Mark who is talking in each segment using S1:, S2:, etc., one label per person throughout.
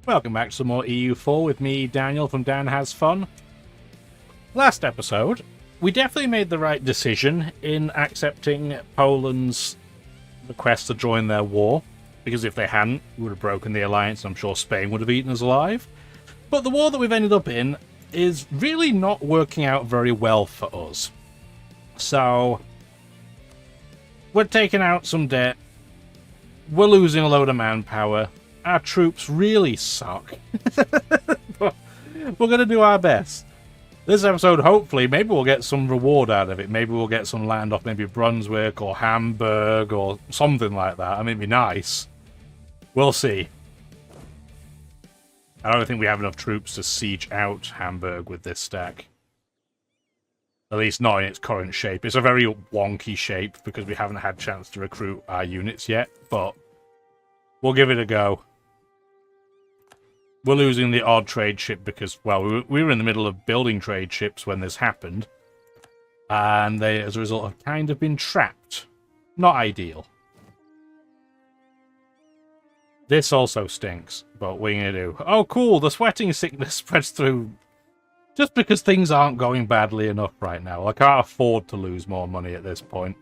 S1: Welcome back to some more EU4 with me, Daniel from Dan Has Fun. Last episode, we definitely made the right decision in accepting Poland's request to join their war, because if they hadn't, we would have broken the alliance and I'm sure Spain would have eaten us alive. But the war that we've ended up in is really not working out very well for us. So, we're taking out some debt, we're losing a load of manpower, our troops really suck. But we're going to do our best. This episode, hopefully, maybe we'll get some reward out of it. Maybe we'll get some land off maybe Brunswick or Hamburg or something like that. I mean, it'd be nice. We'll see. I don't think we have enough troops to siege out Hamburg with this stack. At least not in its current shape. It's a very wonky shape because we haven't had a chance to recruit our units yet, but we'll give it a go. We're losing the odd trade ship because, well, we were in the middle of building trade ships when this happened. And they, as a result, have kind of been trapped. Not ideal. This also stinks, but what are you going to do? Oh, cool, the sweating sickness spreads through just because things aren't going badly enough right now. I can't afford to lose more money at this point.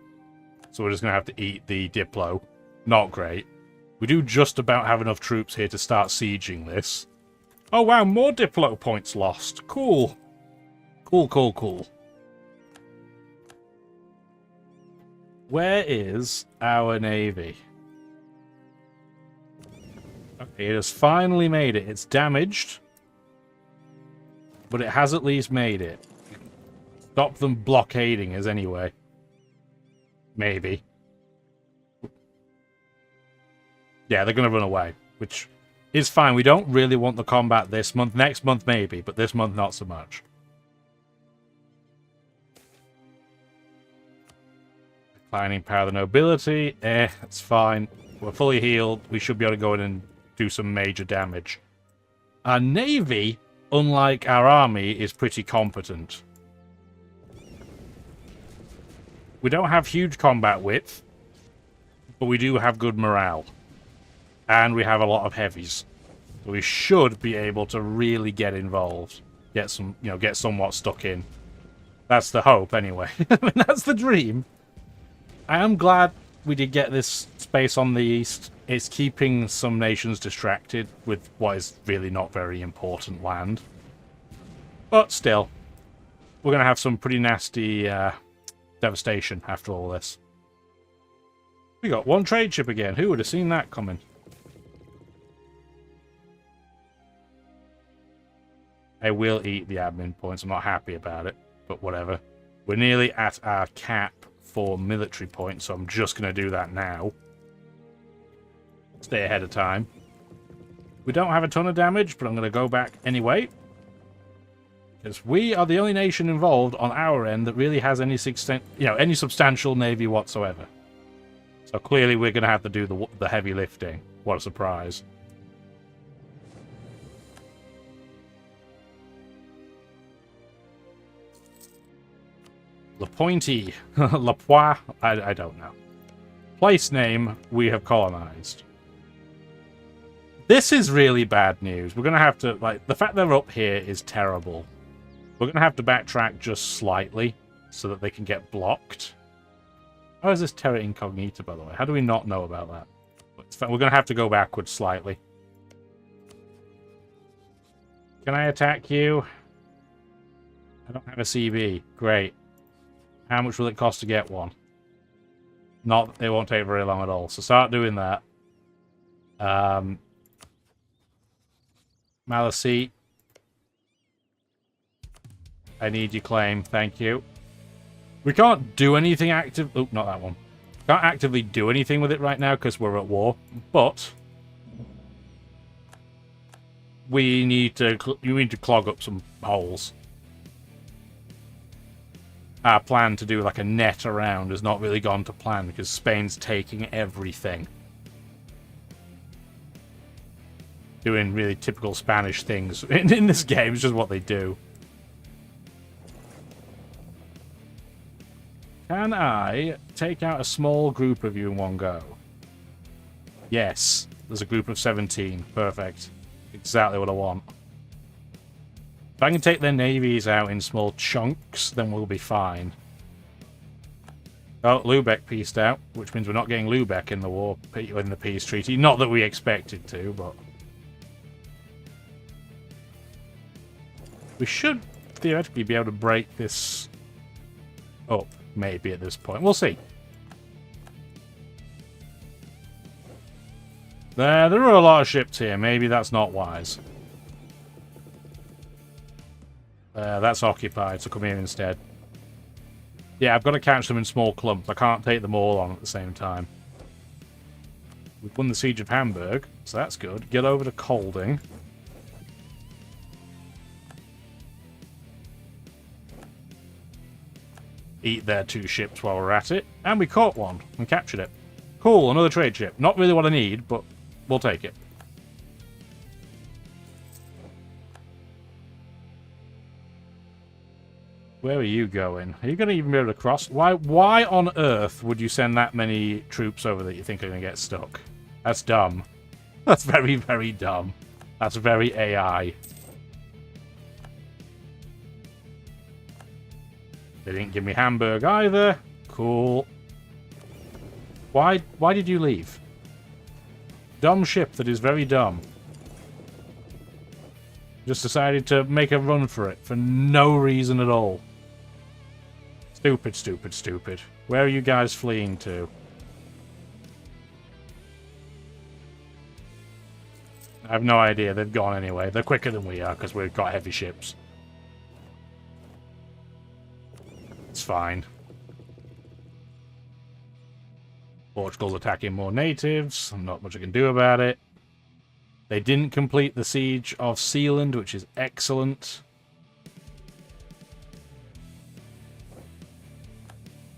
S1: So we're just going to have to eat the Diplo. Not great. We do just about have enough troops here to start sieging this. Oh wow, more Diplo points lost. Cool. Cool, cool, cool. Where is our navy? Okay, it has finally made it. It's damaged, but it has at least made it. Stop them blockading us anyway. Maybe. Yeah, they're going to run away, which is fine. We don't really want the combat this month. Next month, maybe, but this month, not so much. Declining power of the nobility. It's fine. We're fully healed. We should be able to go in and do some major damage. Our navy, unlike our army, is pretty competent. We don't have huge combat width, but we do have good morale. And we have a lot of heavies. So we should be able to really get involved. Get some, get somewhat stuck in. That's the hope, anyway. I mean, that's the dream. I am glad we did get this space on the east. It's keeping some nations distracted with what is really not very important land. But still, we're going to have some pretty nasty devastation after all this. We got one trade ship again. Who would have seen that coming? I will eat the admin points. I'm not happy about it, but whatever. We're nearly at our cap for military points, so I'm just going to do that now. Stay ahead of time. We don't have a ton of damage, but I'm going to go back anyway. Because we are the only nation involved on our end that really has any substantial navy whatsoever. So clearly we're going to have to do the heavy lifting. What a surprise. La Pointy, La Poix, I don't know. Place name, we have colonized. This is really bad news. We're going to have to, the fact they're up here is terrible. We're going to have to backtrack just slightly so that they can get blocked. How is this Terra Incognita, by the way? How do we not know about that? We're going to have to go backwards slightly. Can I attack you? I don't have a CB. Great. How much will it cost to get one? It won't take very long at all. So start doing that. Malice. I need your claim. Thank you. We can't do anything active. Oh, not that one. Can't actively do anything with it right now because we're at war. But we need to clog up some holes. Our plan to do like a net around has not really gone to plan because Spain's taking everything. Doing really typical Spanish things in this game. It's just what they do. Can I take out a small group of you in one go? Yes. There's a group of 17. Perfect. Exactly what I want. If I can take their navies out in small chunks, then we'll be fine. Oh, Lubeck pieced out, which means we're not getting Lubeck in the peace treaty. Not that we expected to, but we should theoretically be able to break this up, maybe at this point. We'll see. There are a lot of ships here. Maybe that's not wise. That's occupied, so come here instead. Yeah, I've got to catch them in small clumps. I can't take them all on at the same time. We've won the Siege of Hamburg, so that's good. Get over to Colding. Eat their 2 ships while we're at it. And we caught one and captured it. Cool, another trade ship. Not really what I need, but we'll take it. Where are you going? Are you going to even be able to cross? Why on earth would you send that many troops over that you think are going to get stuck? That's dumb. That's very, very dumb. That's very AI. They didn't give me Hamburg either. Cool. Why did you leave? Dumb ship that is very dumb. Just decided to make a run for it for no reason at all. Stupid, stupid, stupid. Where are you guys fleeing to? I have no idea. They've gone anyway. They're quicker than we are because we've got heavy ships. It's fine. Portugal's attacking more natives. Not much I can do about it. They didn't complete the siege of Sealand, which is excellent.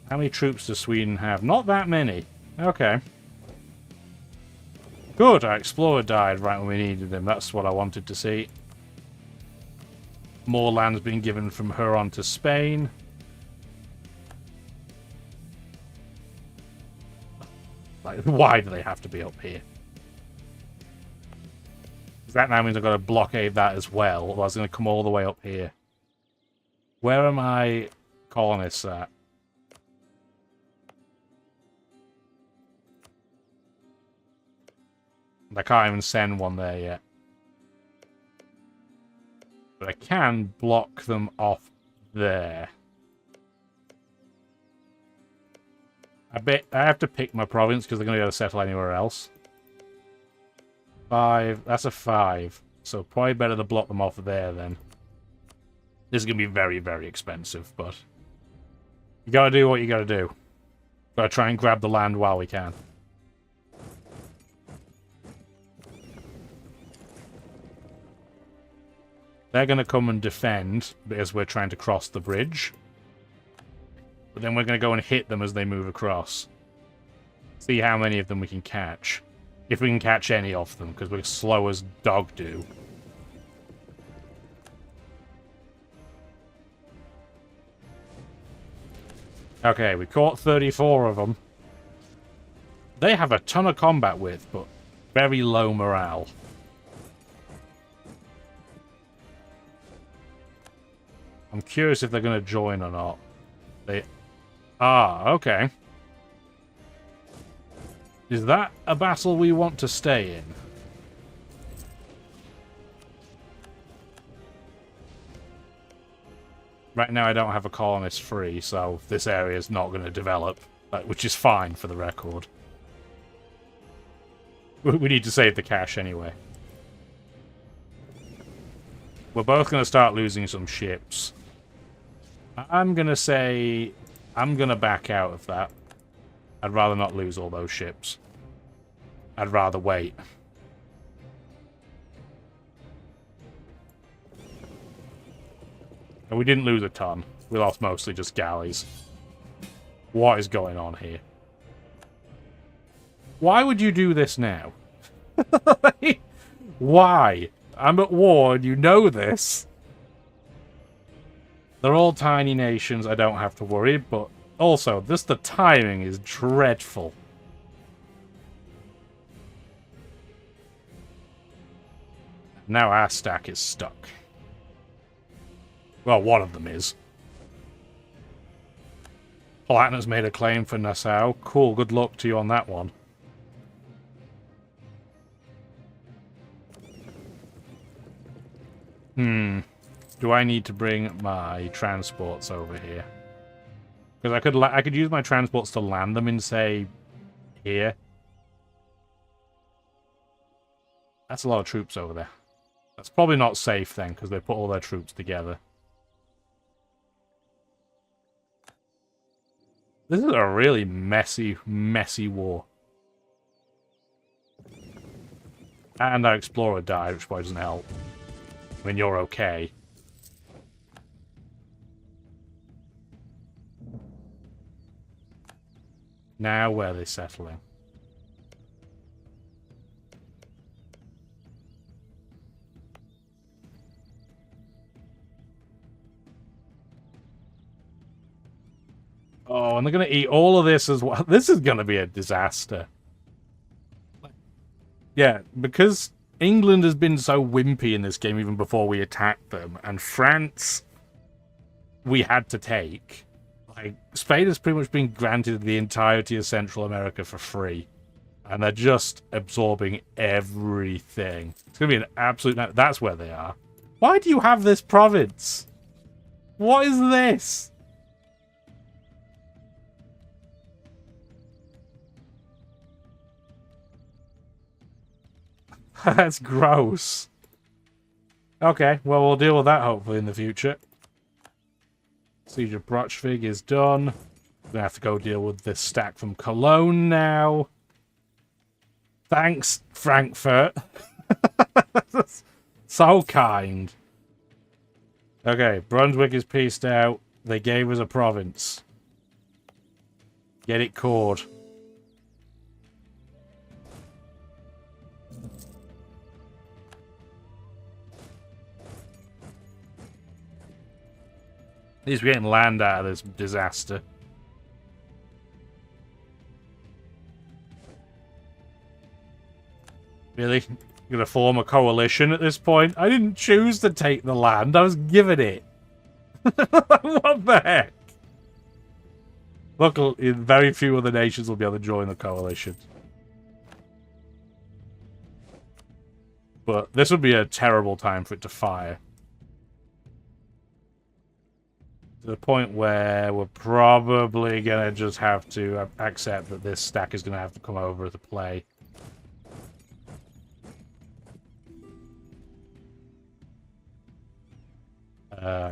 S1: How many troops does Sweden have? Not that many. Okay. Good, our explorer died right when we needed him. That's what I wanted to see. More land's been given from Huron to Spain. Like, why do they have to be up here? That now means I've got to blockade that as well, or I was going to come all the way up here. Where are my colonists at? I can't even send one there yet. But I can block them off there. I bet I have to pick my province because they're going to be able to settle anywhere else. 5. That's a 5. So probably better to block them off there then. This is going to be very, very expensive, but you got to do what you got to do. Got to try and grab the land while we can. They're going to come and defend because we're trying to cross the bridge. But then we're going to go and hit them as they move across. See how many of them we can catch. If we can catch any of them, because we're slow as dog do. Okay, we caught 34 of them. They have a ton of combat width, but very low morale. I'm curious if they're going to join or not. They are, okay. Is that a battle we want to stay in? Right now I don't have a colonist free, so this area is not going to develop, which is fine for the record. We need to save the cash anyway. We're both going to start losing some ships. I'm going to say I'm going to back out of that. I'd rather not lose all those ships. I'd rather wait. And we didn't lose a ton. We lost mostly just galleys. What is going on here? Why would you do this now? Why? I'm at war and you know this. They're all tiny nations, I don't have to worry, but also, just the timing is dreadful. Now our stack is stuck. Well, one of them is. Palatina's made a claim for Nassau. Cool, good luck to you on that one. Do I need to bring my transports over here? Because I could use my transports to land them in, say, here. That's a lot of troops over there. That's probably not safe then, because they put all their troops together. This is a really messy, messy war. And our explorer died, which probably doesn't help. I mean, you're okay. Now, where are they settling? Oh, and they're going to eat all of this as well. This is going to be a disaster. Yeah, because England has been so wimpy in this game even before we attacked them, and France we had to take. Like, Spain has pretty much been granted the entirety of Central America for free. And they're just absorbing everything. It's going to be an absolute... That's where they are. Why do you have this province? What is this? That's gross. Okay, well, we'll deal with that hopefully in the future. Siege of Brochvig is done. We're gonna have to go deal with this stack from Cologne now. Thanks, Frankfurt. So kind. Okay, Brunswick is pieced out. They gave us a province. Get it cored. At least we're getting land out of this disaster. Really? You're gonna form a coalition at this point? I didn't choose to take the land. I was given it. What the heck? Luckily, very few other nations will be able to join the coalition. But this would be a terrible time for it to fire. To the point where we're probably going to just have to accept that this stack is going to have to come over to play.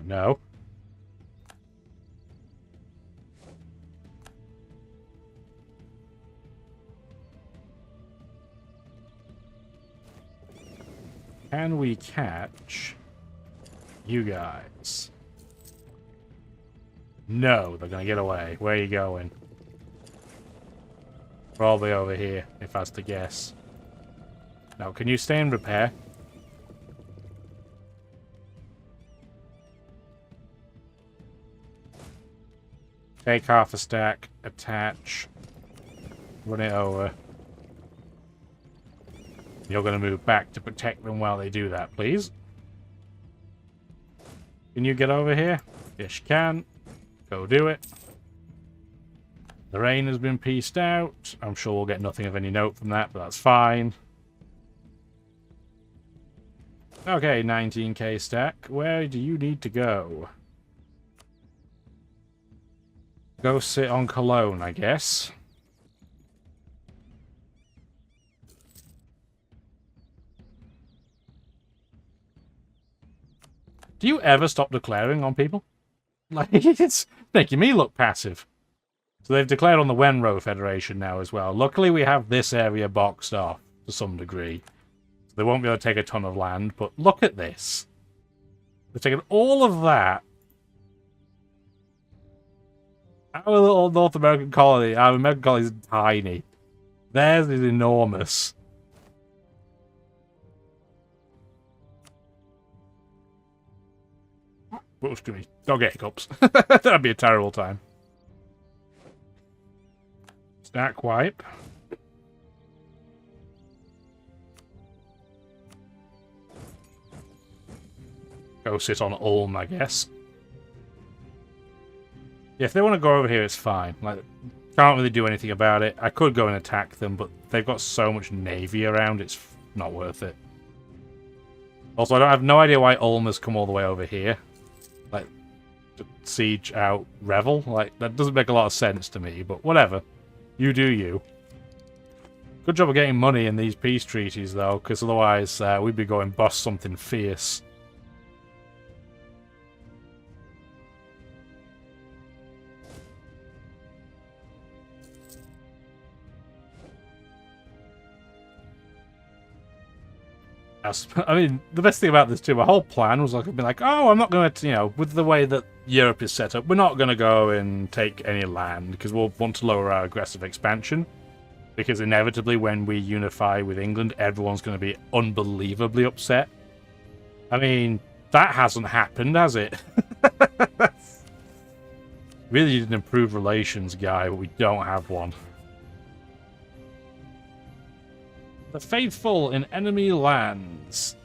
S1: No. Can we catch you guys? No, they're going to get away. Where are you going? Probably over here, if I was to guess. Now, can you stay and repair? Take half a stack, attach, run it over. You're going to move back to protect them while they do that, please. Can you get over here? Yes, you can. Go do it. The rain has been pieced out. I'm sure we'll get nothing of any note from that, but that's fine. Okay, 19k stack. Where do you need to go? Go sit on Cologne, I guess. Do you ever stop declaring on people? Like, it's making me look passive. So they've declared on the Wenro Federation now as well. Luckily, we have this area boxed off to some degree. So they won't be able to take a ton of land, but look at this. They've taken all of that. Our little North American colony, our American colony is tiny. Theirs is enormous. Oh, excuse me. Don't get hiccups. That'd be a terrible time. Stack wipe. go sit on Ulm, I guess. Yeah, if they want to go over here, it's fine. Like, can't really do anything about it. I could go and attack them, but they've got so much navy around, it's not worth it. Also, I have no idea why Ulm has come all the way over here. Like, to siege out Revel. Like, that doesn't make a lot of sense to me, but whatever. You do you. Good job of getting money in these peace treaties, though, because otherwise we'd be going bust something fierce. I mean, the best thing about this too, my whole plan was like, I'd be like, oh, I'm not going to, you know, with the way that Europe is set up, we're not going to go and take any land because we'll want to lower our aggressive expansion. Because inevitably, when we unify with England, everyone's going to be unbelievably upset. I mean, that hasn't happened, has it? Really need an improved relations guy, but we don't have one. The faithful in enemy lands.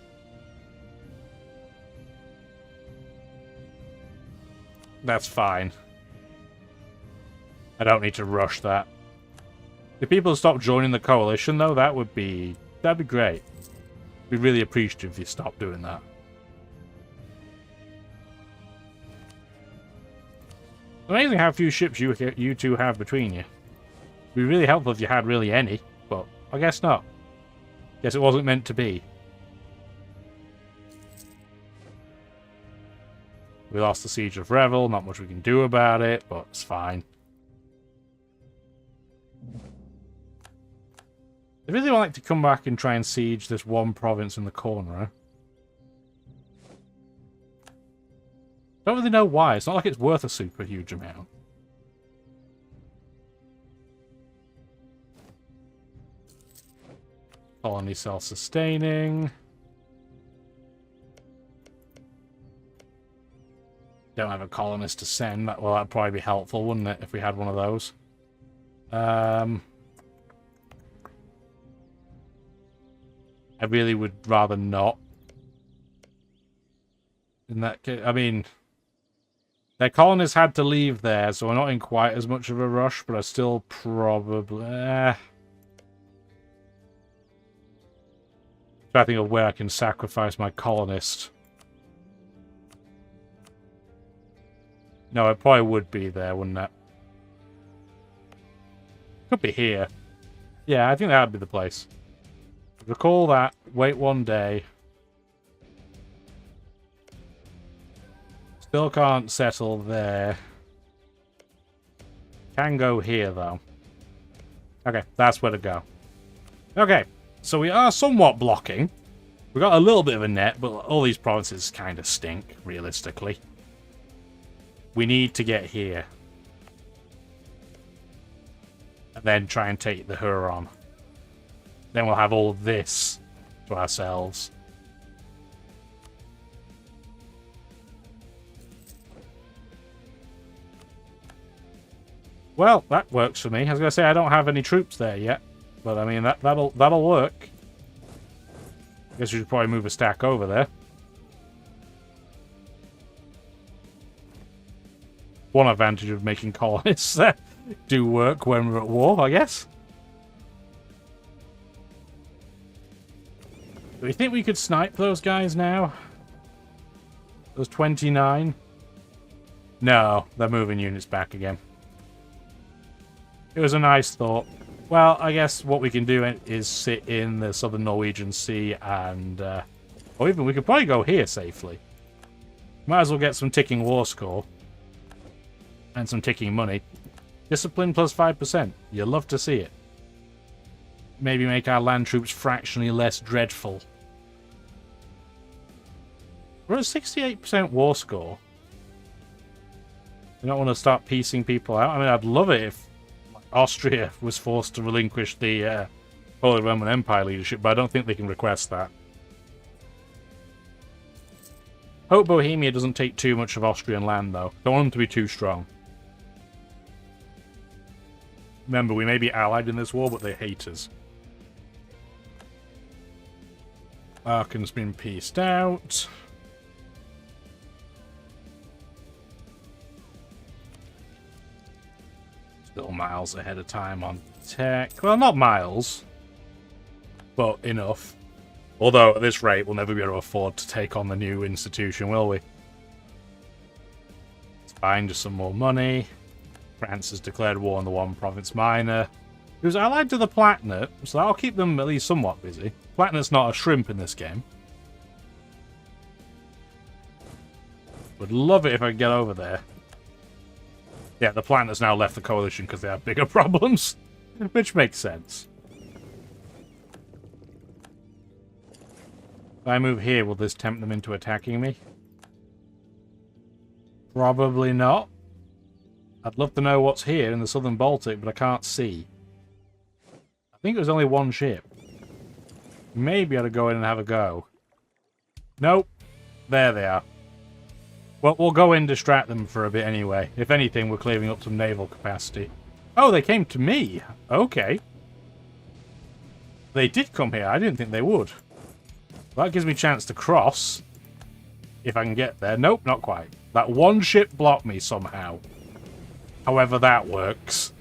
S1: That's fine. I don't need to rush that. If people stop joining the coalition, though, that'd be great. Be really appreciative if you stop doing that. Amazing how few ships you two have between you. It'd be really helpful if you had really any, but I guess not. Guess it wasn't meant to be. We lost the Siege of Revel, not much we can do about it, but it's fine. They really like to come back and try and siege this one province in the corner, huh? Don't really know why. It's not like it's worth a super huge amount. Colony self-sustaining. Don't have a colonist to send. Well, that'd probably be helpful, wouldn't it, if we had one of those? I really would rather not. In that case, I mean, their colonists had to leave there, so we're not in quite as much of a rush, but I still probably... I think of where I can sacrifice my colonist. No, it probably would be there, wouldn't it? Could be here. Yeah, I think that would be the place. Recall that. Wait one day. Still can't settle there. Can go here, though. Okay, that's where to go. Okay. So we are somewhat blocking. We've got a little bit of a net, but all these provinces kind of stink, realistically. We need to get here. And then try and take the Huron. Then we'll have all of this to ourselves. Well, that works for me. I was going to say I don't have any troops there yet. But I mean, that'll work. I guess we should probably move a stack over there. One advantage of making colonists do work when we're at war, I guess. Do we think we could snipe those guys now? Those 29? No, they're moving units back again. It was a nice thought. Well, I guess what we can do is sit in the southern Norwegian Sea and... or even we could probably go here safely. Might as well get some ticking war score. And some ticking money. Discipline plus 5%. You'll love to see it. Maybe make our land troops fractionally less dreadful. We're at 68% war score. You don't want to start piecing people out? I mean, I'd love it if Austria was forced to relinquish the Holy Roman Empire leadership, but I don't think they can request that. Hope Bohemia doesn't take too much of Austrian land, though. Don't want them to be too strong. Remember, we may be allied in this war, but they hate us. Aachen's been pieced out. Still miles ahead of time on tech. Well, not miles, but enough. Although, at this rate, we'll never be able to afford to take on the new institution, will we? It's fine, just some more money. France has declared war on the one province minor, who's allied to the Platinate, so that'll keep them at least somewhat busy. Platinate's not a shrimp in this game. Would love it if I could get over there. Yeah, the Platinate's now left the coalition because they have bigger problems, which makes sense. If I move here, will this tempt them into attacking me? Probably not. I'd love to know what's here in the southern Baltic, but I can't see. I think it was only one ship. Maybe I ought to go in and have a go. Nope. There they are. Well, we'll go in and distract them for a bit anyway. If anything, we're clearing up some naval capacity. Oh, they came to me. Okay. They did come here. I didn't think they would. That gives me a chance to cross. If I can get there. Nope, not quite. That one ship blocked me somehow. However that works.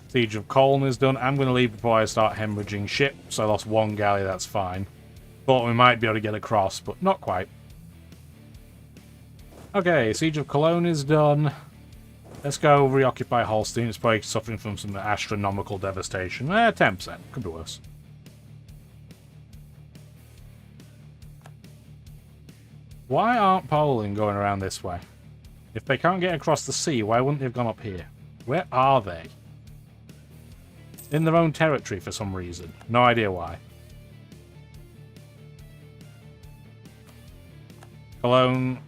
S1: Siege of Colne is done. I'm going to leave before I start hemorrhaging ships. I lost one galley, that's fine. Thought we might be able to get across, but not quite. Okay, Siege of Cologne is done. Let's go reoccupy Holstein. It's probably suffering from some astronomical devastation. 10%. Could be worse. Why aren't Poland going around this way? If they can't get across the sea, why wouldn't they have gone up here? Where are they? In their own territory for some reason. No idea why. Cologne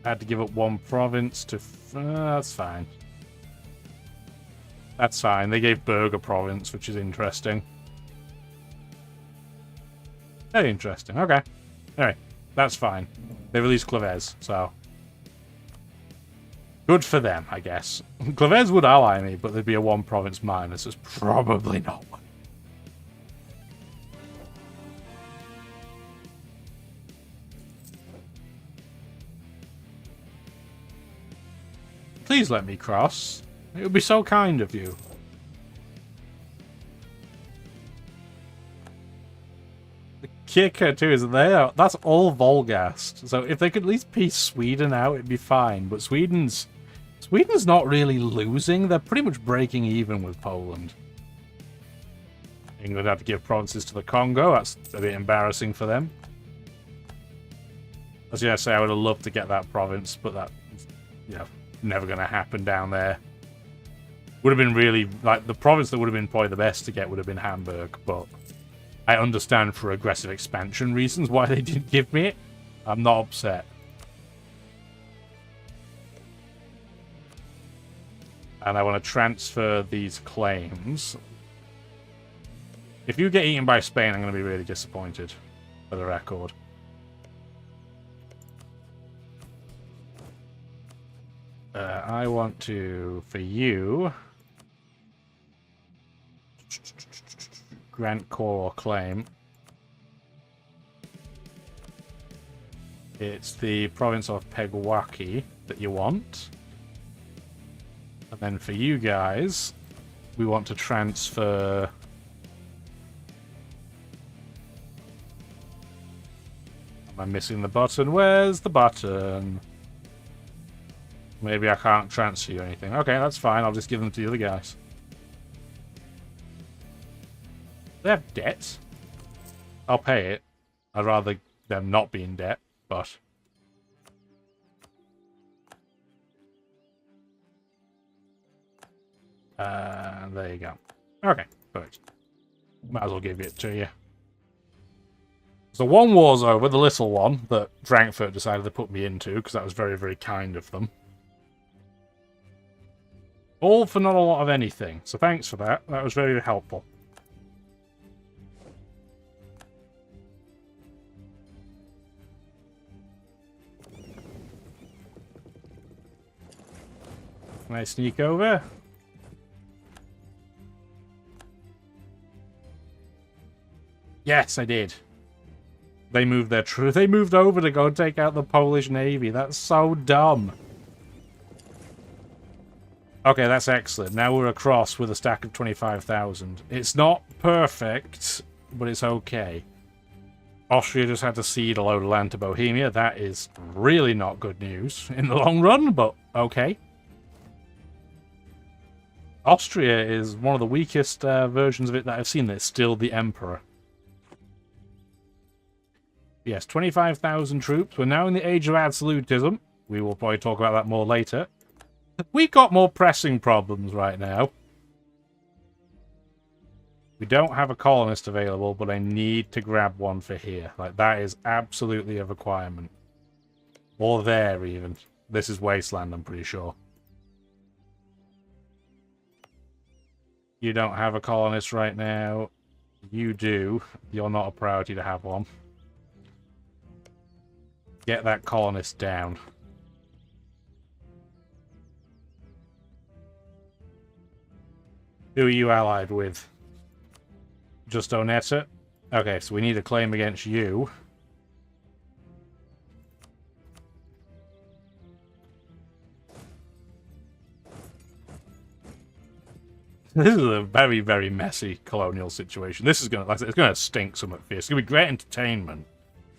S1: had to give up one province to... that's fine. That's fine. They gave Berg a province, which is interesting. Very interesting. Okay. Alright. That's fine. They released Clavez, so... good for them, I guess. Clavez would ally me, but there'd be a one province minus. So it's probably not one. Please let me cross. It would be so kind of you. The kicker too is that's all Volgast. So if they could at least piece Sweden out, it'd be fine. But Sweden's not really losing. They're pretty much breaking even with Poland. England have to give provinces to the Congo. That's a bit embarrassing for them. As I say, I would have loved to get that province, but that, you know, never going to happen down there. Would have been really, like, the province that would have been probably the best to get would have been Hamburg, but I understand for aggressive expansion reasons why they didn't give me it. I'm not upset. And I want to transfer these claims. If you get eaten by Spain, I'm going to be really disappointed, for the record. I want to, for you, grant core claim. It's the province of Peguaki that you want. And then for you guys, we want to transfer... am I missing the button? Where's the button? Maybe I can't transfer you anything. Okay, that's fine. I'll just give them to the other guys. They have debt. I'll pay it. I'd rather them not be in debt, but... there you go. Okay, perfect. Might as well give it to you. So one war's over, the little one, that Frankfurt decided to put me into, because that was very, very kind of them. All for not a lot of anything, so thanks for that. That was very helpful. Can I sneak over? Yes, I did. They moved their they moved over to go and take out the Polish Navy. That's so dumb. Okay, that's excellent. Now we're across with a stack of 25,000. It's not perfect, but it's okay. Austria just had to cede a load of land to Bohemia. That is really not good news in the long run, but okay. Austria is one of the weakest versions of it that I've seen that's still the Emperor. Yes, 25,000 troops. We're now in the age of absolutism. We will probably talk about that more later. We've got more pressing problems right now. We don't have a colonist available, but I need to grab one for here. Like, that is absolutely a requirement. Or there, even. This is wasteland, I'm pretty sure. You don't have a colonist right now. You do. You're not a priority to have one. Get that colonist down. Who are you allied with? Just Onetta? Okay, so we need a claim against you. This is a very, very messy colonial situation. This is gonna, like I said, it's gonna stink somewhat fierce. It's gonna be great entertainment.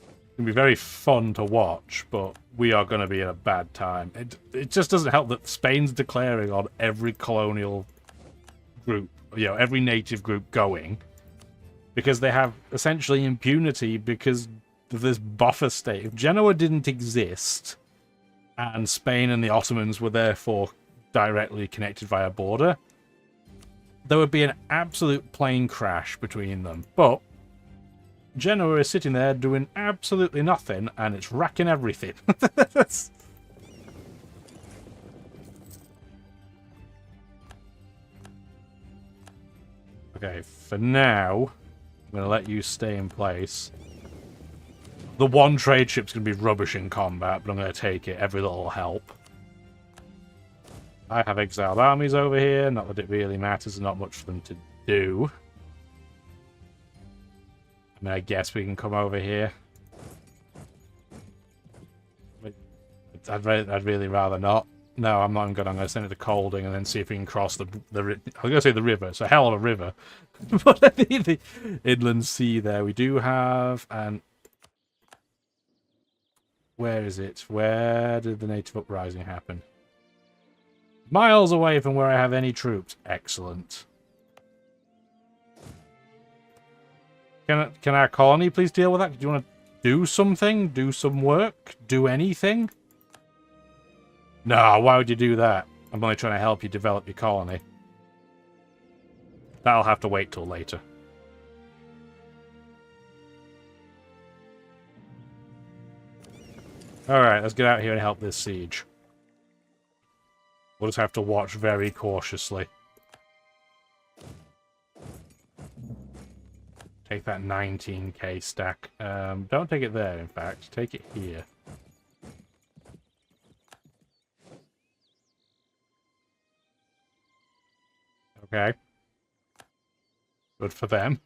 S1: It's gonna be very fun to watch, but we are gonna be in a bad time. It just doesn't help that Spain's declaring on every colonial group, you know, every native group going, because they have essentially impunity because of this buffer state. If Genoa didn't exist, and Spain and the Ottomans were therefore directly connected via border, there would be an absolute plane crash between them. But Genoa is sitting there doing absolutely nothing, and it's wrecking everything. Okay, for now, I'm going to let you stay in place. The one trade ship's going to be rubbish in combat, but I'm going to take it. Every little help. I have exiled armies over here. Not that it really matters. There's not much for them to do. I mean, I guess we can come over here. I'd really rather not. No, I'm not good. I'm going to send it to Colding and then see if we can cross the I was going to say the river. It's a hell of a river. But the inland sea there. We do have... and where is it? Where did the native uprising happen? Miles away from where I have any troops. Excellent. Can our colony please deal with that? Do you want to do something? Do some work? Do anything? No, why would you do that? I'm only trying to help you develop your colony. That'll have to wait till later. Alright, let's get out here and help this siege. We'll just have to watch very cautiously. Take that 19k stack. Don't take it there, in fact. Take it here. Okay. Good for them.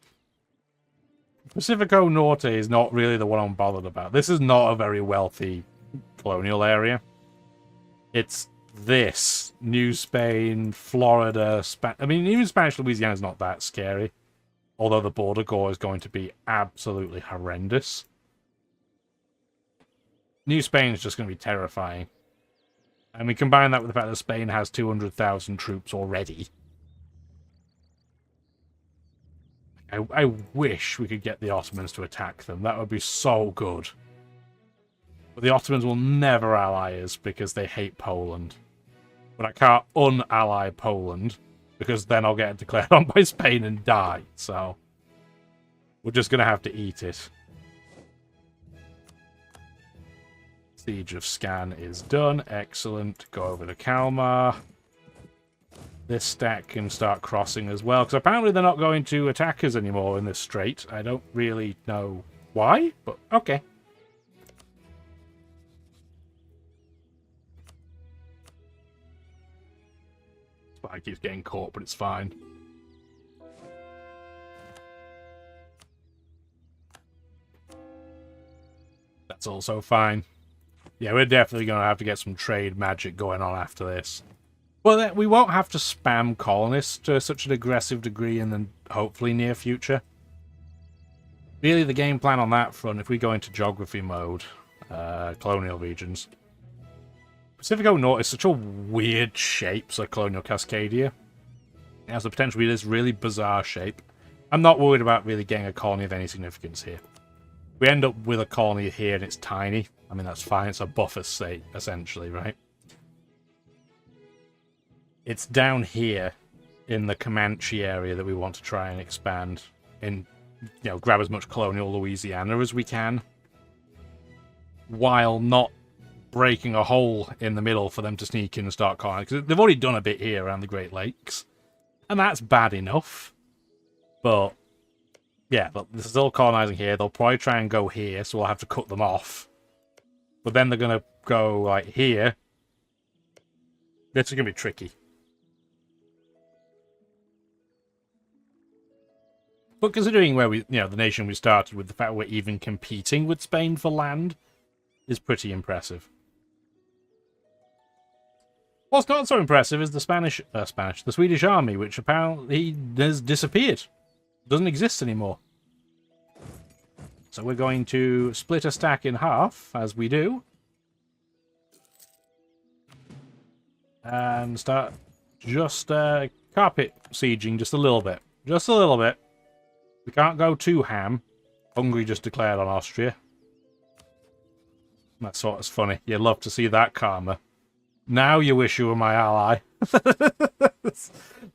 S1: Pacifico Norte is not really the one I'm bothered about. This is not a very wealthy colonial area. It's this. New Spain, Florida, I mean, even Spanish Louisiana is not that scary. Although the border gore is going to be absolutely horrendous. New Spain is just going to be terrifying. And we combine that with the fact that Spain has 200,000 troops already. I wish we could get the Ottomans to attack them. That would be so good. But the Ottomans will never ally us because they hate Poland. But I can't un-ally Poland because then I'll get declared on by Spain and die. So we're just going to have to eat it. Siege of Scan is done. Excellent. Go over to Kalmar. This stack can start crossing as well, because apparently they're not going to attack us anymore in this strait. I don't really know why, but okay. Spy keeps getting caught, but it's fine. That's also fine. Yeah, we're definitely going to have to get some trade magic going on after this. Well, we won't have to spam colonists to such an aggressive degree in the hopefully near future. Really, the game plan on that front, if we go into geography mode, colonial regions. Pacifico North is such a weird shape, so Colonial Cascadia. It has the potential to be this really bizarre shape. I'm not worried about really getting a colony of any significance here. We end up with a colony here and it's tiny. I mean, that's fine. It's a buffer state, essentially, right? It's down here in the Comanche area that we want to try and expand and, you know, grab as much colonial Louisiana as we can, while not breaking a hole in the middle for them to sneak in and start colonizing. Because they've already done a bit here around the Great Lakes, and that's bad enough. But yeah, they're still colonizing here. They'll probably try and go here, so we'll have to cut them off. But then they're going to go like here. This is going to be tricky. But considering where we, you know, the nation we started with, the fact we're even competing with Spain for land is pretty impressive. What's not so impressive is the Swedish army, which apparently has disappeared. Doesn't exist anymore. So we're going to split a stack in half, as we do. And start just carpet sieging just a little bit. Just a little bit. We can't go too ham. Hungary just declared on Austria. That sort of funny. You'd love to see that karma. Now you wish you were my ally.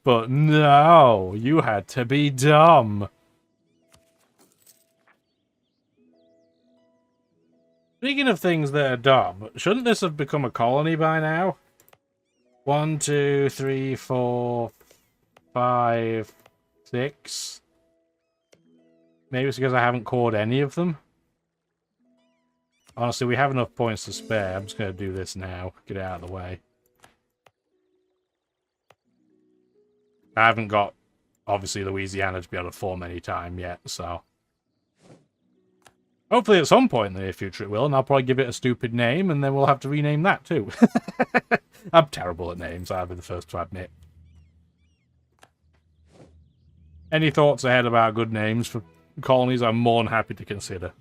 S1: But no, you had to be dumb. Speaking of things that are dumb, shouldn't this have become a colony by now? 1, 2, 3, 4, 5, 6. Maybe it's because I haven't cored any of them. Honestly, we have enough points to spare. I'm just going to do this now. Get it out of the way. I haven't got, obviously, Louisiana to be able to form any time yet, so... Hopefully at some point in the near future it will, and I'll probably give it a stupid name, and then we'll have to rename that too. I'm terrible at names, I'll be the first to admit. Any thoughts ahead about good names for colonies, I'm more than happy to consider.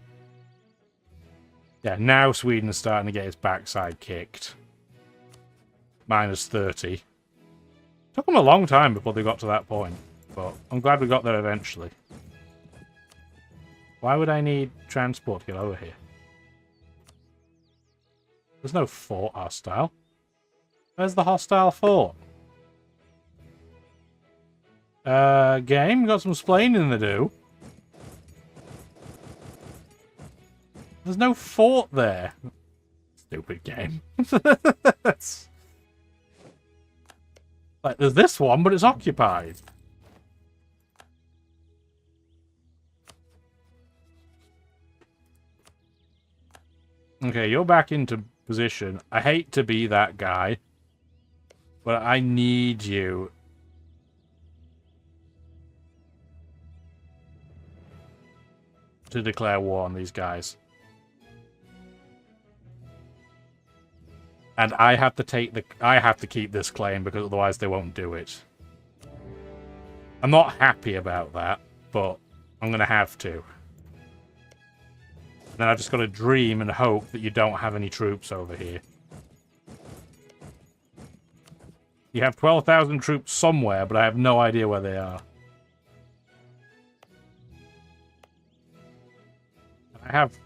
S1: Yeah, now Sweden's starting to get its backside kicked. -30. Took them a long time before they got to that point, but I'm glad we got there eventually. Why would I need transport to get over here? There's no fort hostile. Where's the hostile fort? Game, got some splaining to do. There's no fort there. Stupid game. Like, there's this one, but it's occupied. Okay, you're back into position. I hate to be that guy, but I need you. To declare war on these guys. And I have to keep this claim because otherwise they won't do it. I'm not happy about that, but I'm gonna have to. And then I've just got to dream and hope that you don't have any troops over here. You have 12,000 troops somewhere, but I have no idea where they are. I have,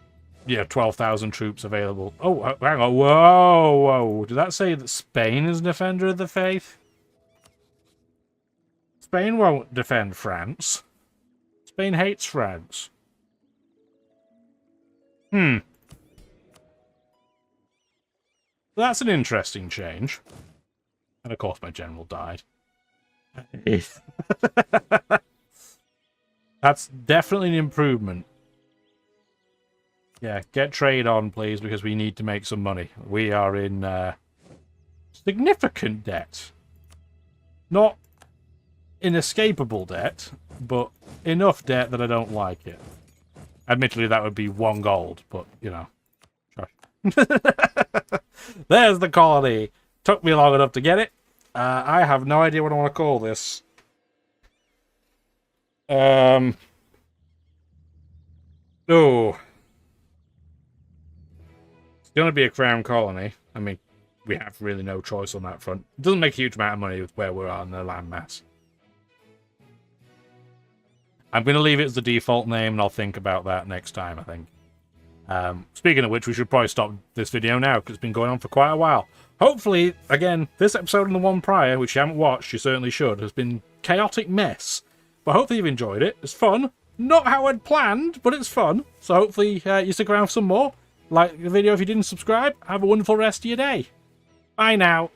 S1: yeah, 12,000 troops available. Oh, hang on. Whoa, whoa. Did that say that Spain is a defender of the faith? Spain won't defend France. Spain hates France. That's an interesting change. And of course my general died. That's definitely an improvement. Yeah, get trade on, please, because we need to make some money. We are in significant debt. Not inescapable debt, but enough debt that I don't like it. Admittedly, that would be 1 gold, but, you know. There's the colony. Took me long enough to get it. I have no idea what I want to call this. Oh. It's going to be a crown colony. I mean, we have really no choice on that front. It doesn't make a huge amount of money with where we're on the landmass. I'm going to leave it as the default name, and I'll think about that next time, I think. Speaking of which, we should probably stop this video now, because it's been going on for quite a while. Hopefully, again, this episode and the one prior, which you haven't watched, you certainly should, has been chaotic mess. But hopefully you've enjoyed it. It's fun. Not how I'd planned, but it's fun. So hopefully you stick around for some more. Like the video if you didn't subscribe. Have a wonderful rest of your day. Bye now.